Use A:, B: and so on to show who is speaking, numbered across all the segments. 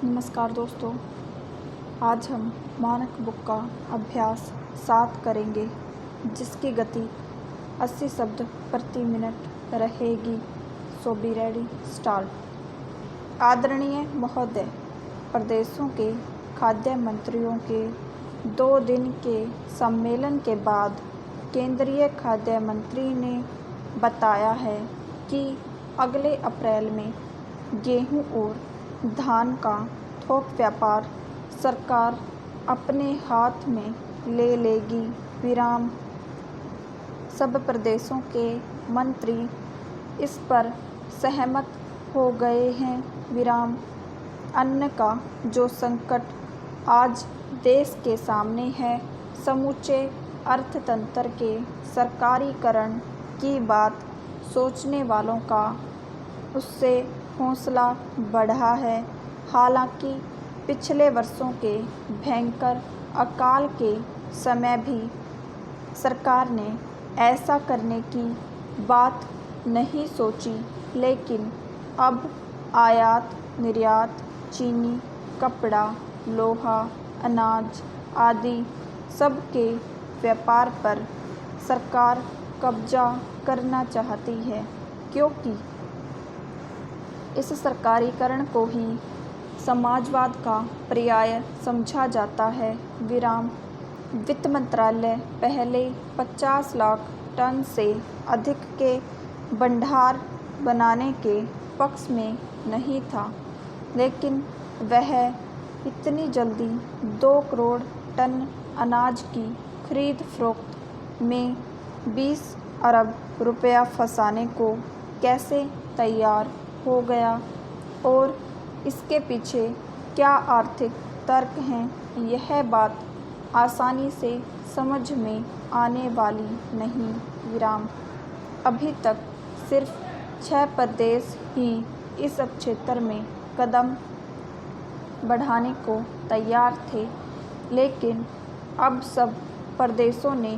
A: नमस्कार दोस्तों, आज हम मानक बुक का अभ्यास 7 करेंगे जिसकी गति 80 शब्द प्रति मिनट रहेगी। सो बी रेडी, स्टार्ट। आदरणीय महोदय, प्रदेशों के खाद्य मंत्रियों के 2 दिन के सम्मेलन के बाद केंद्रीय खाद्य मंत्री ने बताया है कि अगले अप्रैल में गेहूं और धान का थोक व्यापार सरकार अपने हाथ में ले लेगी। विराम। सब प्रदेशों के मंत्री इस पर सहमत हो गए हैं। विराम। अन्न का जो संकट आज देश के सामने है, समूचे अर्थतंत्र के सरकारीकरण की बात सोचने वालों का उससे हौसला बढ़ा है। हालांकि पिछले वर्षों के भयंकर अकाल के समय भी सरकार ने ऐसा करने की बात नहीं सोची, लेकिन अब आयात निर्यात, चीनी, कपड़ा, लोहा, अनाज आदि सब के व्यापार पर सरकार कब्जा करना चाहती है, क्योंकि इस सरकारीकरण को ही समाजवाद का पर्याय समझा जाता है। विराम। वित्त मंत्रालय पहले 50 लाख टन से अधिक के भंडार बनाने के पक्ष में नहीं था, लेकिन वह इतनी जल्दी 2 करोड़ टन अनाज की खरीद फरोख्त में 20 अरब रुपया फंसाने को कैसे तैयार हो गया और इसके पीछे क्या आर्थिक तर्क हैं, यह बात आसानी से समझ में आने वाली नहीं। विराम। अभी तक सिर्फ 6 प्रदेश ही इस क्षेत्र में कदम बढ़ाने को तैयार थे, लेकिन अब सब प्रदेशों ने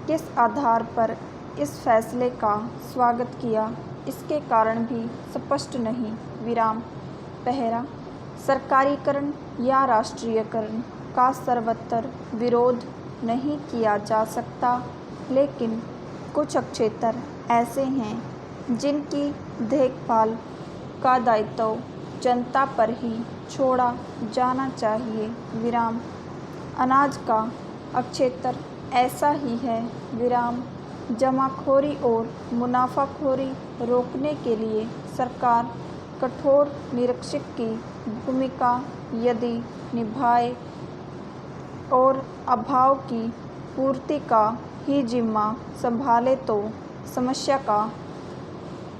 A: किस आधार पर इस फैसले का स्वागत किया, इसके कारण भी स्पष्ट नहीं। विराम। पहला, सरकारीकरण या राष्ट्रीयकरण का सर्वत्र विरोध नहीं किया जा सकता, लेकिन कुछ क्षेत्र ऐसे हैं जिनकी देखभाल का दायित्व जनता पर ही छोड़ा जाना चाहिए। विराम। अनाज का क्षेत्र ऐसा ही है। विराम। जमाखोरी और मुनाफाखोरी रोकने के लिए सरकार कठोर निरीक्षक की भूमिका यदि निभाए और अभाव की पूर्ति का ही जिम्मा संभाले तो समस्या का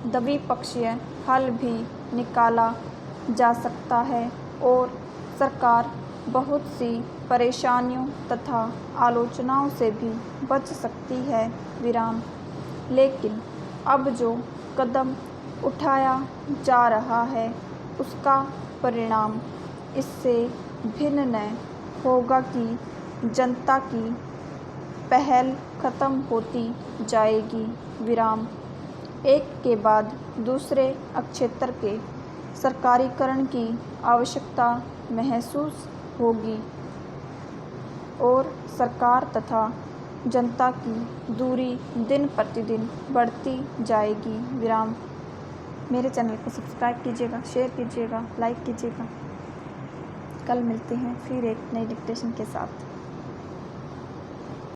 A: द्विपक्षीय हल भी निकाला जा सकता है और सरकार बहुत सी परेशानियों तथा आलोचनाओं से भी बच सकती है। विराम। लेकिन अब जो कदम उठाया जा रहा है, उसका परिणाम इससे भिन्न न होगा कि जनता की पहल खत्म होती जाएगी। विराम। एक के बाद दूसरे क्षेत्र के सरकारीकरण की आवश्यकता महसूस होगी और सरकार तथा जनता की दूरी दिन प्रतिदिन बढ़ती जाएगी। विराम। मेरे चैनल को सब्सक्राइब कीजिएगा, शेयर कीजिएगा, लाइक कीजिएगा। कल मिलते हैं फिर एक नई डिक्टेशन के साथ।